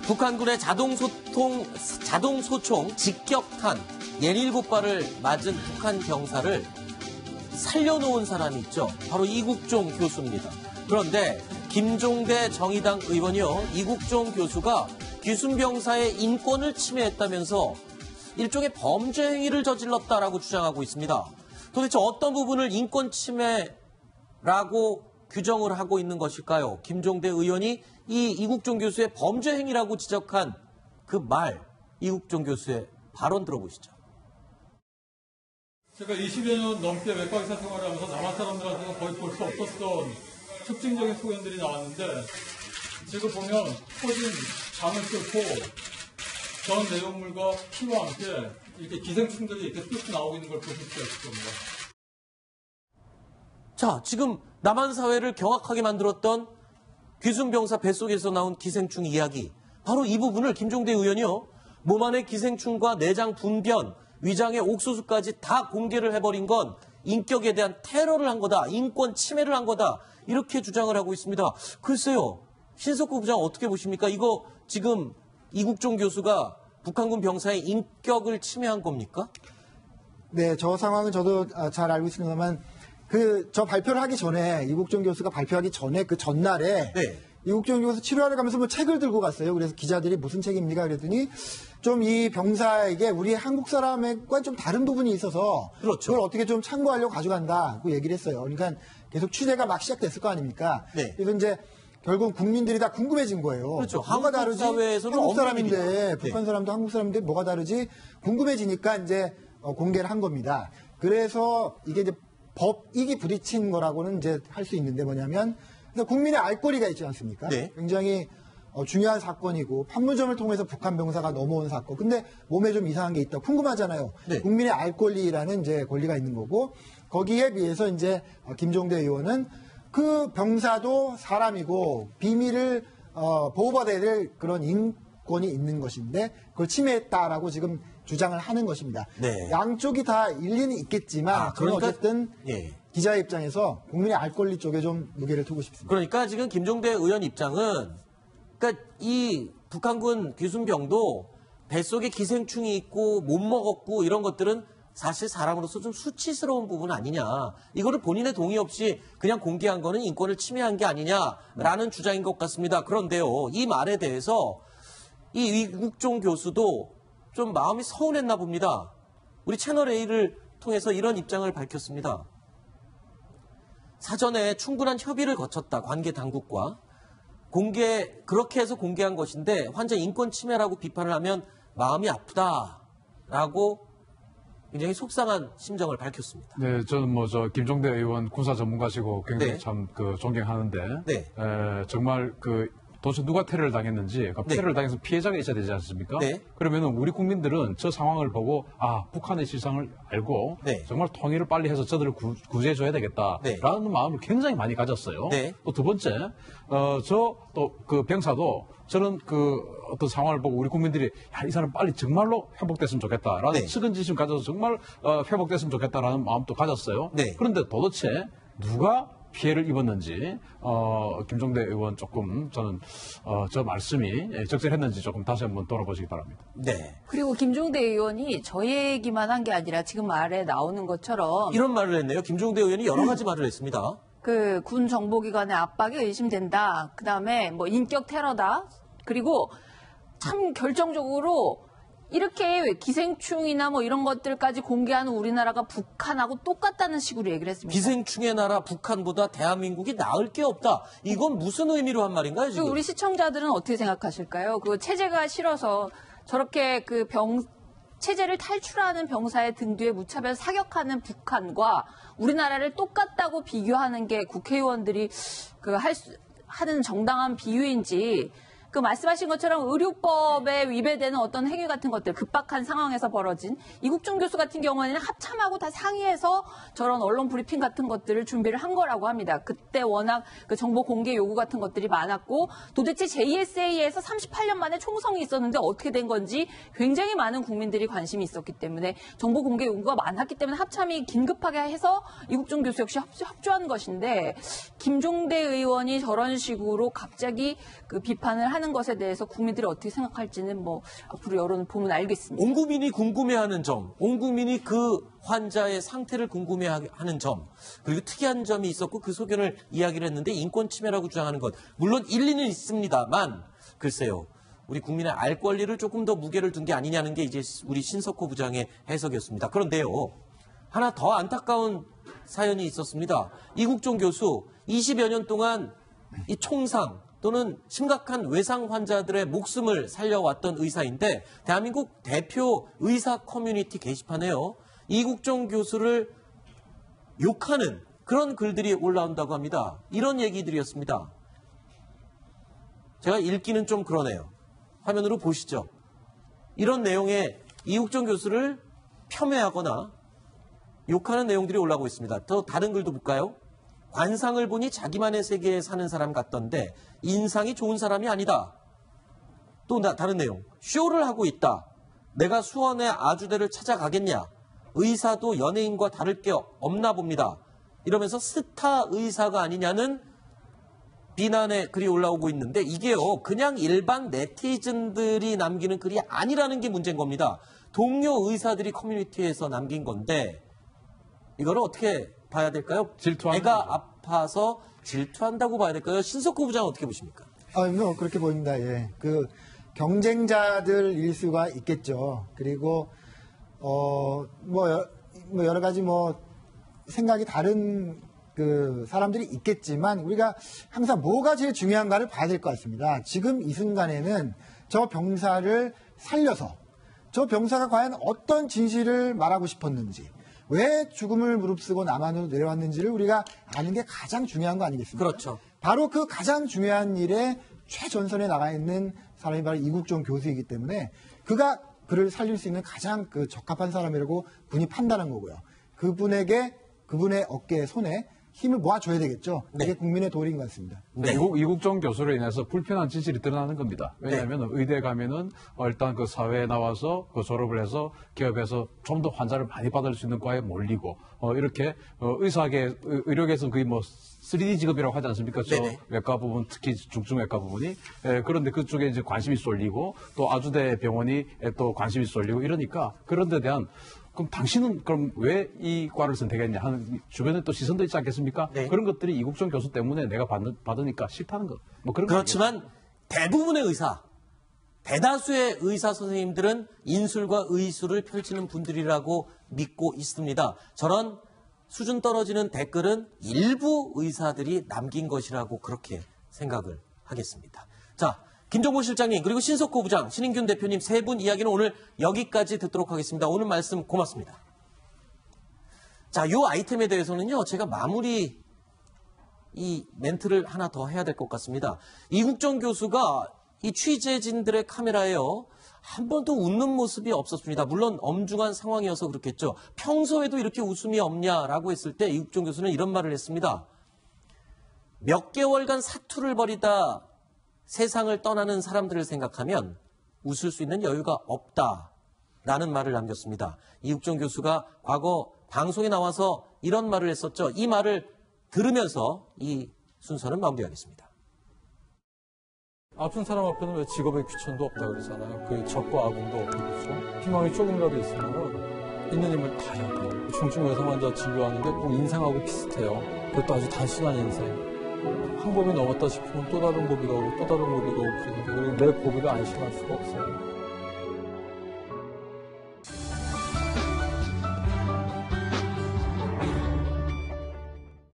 북한군의 자동소총 직격탄 17발을 맞은 북한 병사를 살려놓은 사람이 있죠. 바로 이국종 교수입니다. 그런데 김종대 정의당 의원이요. 이국종 교수가 귀순병사의 인권을 침해했다면서 일종의 범죄 행위를 저질렀다라고 주장하고 있습니다. 도대체 어떤 부분을 인권 침해라고 규정을 하고 있는 것일까요? 김종대 의원이 이 이국종 교수의 범죄 행위라고 지적한 그 말, 이국종 교수의 발언 들어보시죠. 제가 20여 년 넘게 외과의사 생활을 하면서 남한 사람들한테는 거의 볼 수 없었던 특징적인 소견들이 나왔는데 지금 보면 터진 장을 뚫고 전 내용물과 피와 함께 이렇게 기생충들이 이렇게 뚫고 나오고 있는 걸 보실 수가 있을 겁니다. 자, 지금 남한 사회를 경악하게 만들었던 귀순병사 뱃속에서 나온 기생충 이야기. 바로 이 부분을 김종대 의원이요. 몸 안의 기생충과 내장 분변, 위장의 옥수수까지 다 공개를 해버린 건 인격에 대한 테러를 한 거다. 인권 침해를 한 거다. 이렇게 주장을 하고 있습니다. 글쎄요. 신석구 부장 어떻게 보십니까? 이거 지금 이국종 교수가 북한군 병사의 인격을 침해한 겁니까? 네, 저 상황은 저도 잘 알고 있습니다만 저 발표를 하기 전에 이국종 교수가 발표하기 전에 그 전날에 네. 이국종 교수 치료하러 가면서 뭐 책을 들고 갔어요. 그래서 기자들이 무슨 책입니까? 그랬더니 좀 이 병사에게 우리 한국 사람과 좀 다른 부분이 있어서 그렇죠. 그걸 어떻게 좀 참고하려고 가져간다고 얘기를 했어요. 그러니까 계속 취재가 막 시작됐을 거 아닙니까? 네. 그래서 이제 결국 국민들이 다 궁금해진 거예요. 그렇죠. 뭐가 다르지? 한국 사람인데 네. 북한 사람도 한국 사람인데 뭐가 다르지? 궁금해지니까 이제 공개를 한 겁니다. 그래서 이게 이제 법익이 부딪힌 거라고는 이제 할 수 있는데 뭐냐면 국민의 알 권리가 있지 않습니까? 네. 굉장히 중요한 사건이고 판문점을 통해서 북한 병사가 넘어온 사건. 근데 몸에 좀 이상한 게 있다. 궁금하잖아요. 네. 국민의 알 권리라는 이제 권리가 있는 거고 거기에 비해서 이제 김종대 의원은 그 병사도 사람이고 비밀을 보호받아야 될 그런 인권이 있는 것인데 그걸 침해했다라고 지금 주장을 하는 것입니다. 네. 양쪽이 다 일리는 있겠지만 저는 그러니까, 어쨌든 예. 기자의 입장에서 국민의 알 권리 쪽에 좀 무게를 두고 싶습니다. 그러니까 지금 김종대 의원 입장은 그러니까 이 북한군 귀순병도 뱃속에 기생충이 있고 못 먹었고 이런 것들은 사실 사람으로서 좀 수치스러운 부분 아니냐. 이거를 본인의 동의 없이 그냥 공개한 거는 인권을 침해한 게 아니냐라는 주장인 것 같습니다. 그런데요. 이 말에 대해서 이 이국종 교수도 좀 마음이 서운했나 봅니다. 우리 채널A를 통해서 이런 입장을 밝혔습니다. 사전에 충분한 협의를 거쳤다. 관계 당국과. 그렇게 해서 공개한 것인데 환자 인권 침해라고 비판을 하면 마음이 아프다라고 굉장히 속상한 심정을 밝혔습니다. 네, 저는 김종대 의원 군사 전문가시고 굉장히 네. 참 존경하는데 네. 정말 도대체 누가 테러를 당했는지 네. 테러를 당해서 피해자가 있어야 되지 않습니까? 네. 그러면은 우리 국민들은 저 상황을 보고 북한의 실상을 알고 네. 정말 통일을 빨리 해서 저들을 구제해줘야 되겠다라는 네. 마음을 굉장히 많이 가졌어요. 네. 또 두 번째, 그 병사도 저는 어떤 상황을 보고 우리 국민들이 이 사람 빨리 정말로 회복됐으면 좋겠다라는 네. 측은지심 가져서 정말 회복됐으면 좋겠다라는 마음도 가졌어요. 네. 그런데 도대체 누가 피해를 입었는지 김종대 의원 조금 저는 저 말씀이 적절했는지 조금 다시 한번 돌아보시기 바랍니다. 네. 그리고 김종대 의원이 저 얘기만 한 게 아니라 지금 말에 나오는 것처럼 이런 말을 했네요. 김종대 의원이 여러 가지 말을 했습니다. 그 군 정보기관의 압박이 의심된다. 그다음에 인격 테러다. 그리고 참 결정적으로 이렇게 기생충이나 이런 것들까지 공개하는 우리나라가 북한하고 똑같다는 식으로 얘기를 했습니다. 기생충의 나라 북한보다 대한민국이 나을 게 없다. 이건 무슨 의미로 한 말인가요, 지금? 우리 시청자들은 어떻게 생각하실까요? 그 체제가 싫어서 저렇게 체제를 탈출하는 병사의 등 뒤에 무차별 사격하는 북한과 우리나라를 똑같다고 비교하는 게 국회의원들이 하는 정당한 비유인지 말씀하신 것처럼 의료법에 위배되는 어떤 행위 같은 것들, 급박한 상황에서 벌어진 이국종 교수 같은 경우에는 합참하고 다 상의해서 저런 언론 브리핑 같은 것들을 준비를 한 거라고 합니다. 그때 워낙 정보 공개 요구 같은 것들이 많았고 도대체 JSA에서 38년 만에 총성이 있었는데 어떻게 된 건지 굉장히 많은 국민들이 관심이 있었기 때문에 정보 공개 요구가 많았기 때문에 합참이 긴급하게 해서 이국종 교수 역시 협조한 것인데 김종대 의원이 저런 식으로 갑자기 비판을 하는 하는 것에 대해서 국민들이 어떻게 생각할지는 뭐 앞으로 여론 보면 알겠습니다. 온 국민이 궁금해하는 점, 온 국민이 그 환자의 상태를 궁금해하는 점, 그리고 특이한 점이 있었고 그 소견을 이야기를 했는데 인권 침해라고 주장하는 것, 물론 일리는 있습니다만 글쎄요. 우리 국민의 알 권리를 조금 더 무게를 둔 게 아니냐는 게 이제 우리 신석호 부장의 해석이었습니다. 그런데요. 하나 더 안타까운 사연이 있었습니다. 이국종 교수 20여 년 동안 이 총상 또는 심각한 외상 환자들의 목숨을 살려왔던 의사인데 대한민국 대표 의사 커뮤니티 게시판에요. 이국종 교수를 욕하는 그런 글들이 올라온다고 합니다. 이런 얘기들이었습니다. 제가 읽기는 좀 그러네요. 화면으로 보시죠. 이런 내용의 이국종 교수를 폄훼하거나 욕하는 내용들이 올라오고 있습니다. 더 다른 글도 볼까요? 관상을 보니 자기만의 세계에 사는 사람 같던데 인상이 좋은 사람이 아니다. 또 다른 내용. 쇼를 하고 있다. 내가 수원의 아주대를 찾아가겠냐. 의사도 연예인과 다를 게 없나 봅니다. 이러면서 스타 의사가 아니냐는 비난의 글이 올라오고 있는데 이게요. 그냥 일반 네티즌들이 남기는 글이 아니라는 게 문제인 겁니다. 동료 의사들이 커뮤니티에서 남긴 건데 이거를 어떻게 봐야 될까요? 질투하는 애가 거죠. 아파서 질투한다고 봐야 될까요? 신석호 부장은 어떻게 보십니까? 뭐 그렇게 보입니다. 예. 그 경쟁자들일 수가 있겠죠. 그리고 뭐 여러 가지 뭐 생각이 다른 그 사람들이 있겠지만 우리가 항상 뭐가 제일 중요한가를 봐야 될 것 같습니다. 지금 이 순간에는 저 병사를 살려서 저 병사가 과연 어떤 진실을 말하고 싶었는지 왜 죽음을 무릅쓰고 남한으로 내려왔는지를 우리가 아는 게 가장 중요한 거 아니겠습니까? 그렇죠. 바로 그 가장 중요한 일에 최전선에 나가 있는 사람이 바로 이국종 교수이기 때문에 그가 그를 살릴 수 있는 가장 그 적합한 사람이라고 군이 판단한 거고요. 그분의 어깨에 손에 힘을 모아줘야 되겠죠. 그게 국민의 도리인 것 같습니다. 네. 이국종 교수로 인해서 불편한 진실이 드러나는 겁니다. 왜냐하면 의대 가면은 일단 그 사회에 나와서 그 졸업을 해서 기업에서 좀 더 환자를 많이 받을 수 있는 과에 몰리고 이렇게 의사계 의료계에서는 거의 뭐 3D 직업이라고 하지 않습니까? 저 네네. 외과 부분, 특히 중증외과 부분이. 그런데 그쪽에 이제 관심이 쏠리고 또 아주대 병원이 또 관심이 쏠리고 이러니까 그런 데 대한 그럼 당신은 그럼 왜 이 과를 선택했냐 하는 주변에 또 시선도 있지 않겠습니까? 네. 그런 것들이 이국종 교수 때문에 내가 받으니까 싫다는 거. 뭐 그런 그렇지만 대부분의 의사, 대다수의 의사 선생님들은 인술과 의술을 펼치는 분들이라고 믿고 있습니다. 저런 수준 떨어지는 댓글은 일부 의사들이 남긴 것이라고 그렇게 생각을 하겠습니다. 자, 김정보 실장님 그리고 신석호 부장, 신인균 대표님 세 분 이야기는 오늘 여기까지 듣도록 하겠습니다. 오늘 말씀 고맙습니다. 자, 이 아이템에 대해서는요. 제가 마무리 이 멘트를 하나 더 해야 될 것 같습니다. 이국종 교수가 이 취재진들의 카메라에요. 한 번도 웃는 모습이 없었습니다. 물론 엄중한 상황이어서 그렇겠죠. 평소에도 이렇게 웃음이 없냐라고 했을 때 이국종 교수는 이런 말을 했습니다. 몇 개월간 사투를 벌이다 세상을 떠나는 사람들을 생각하면 웃을 수 있는 여유가 없다라는 말을 남겼습니다. 이국종 교수가 과거 방송에 나와서 이런 말을 했었죠. 이 말을 들으면서 이 순서는 마무리하겠습니다. 아픈 사람 앞에는 왜 직업의 귀천도 없다 그러잖아요. 그 적과 아군도 없고 그렇죠. 희망이 조금이라도 있으면 있는 힘을 다해요. 중증 외상 환자 진료하는 게 꼭 인생하고 비슷해요. 그것도 아주 단순한 인생. 한 고비 넘었다 싶으면 또 다른 고비가 오고 또 다른 고비가 오고 그러는데 내 고비가 안심할 수가 없어요.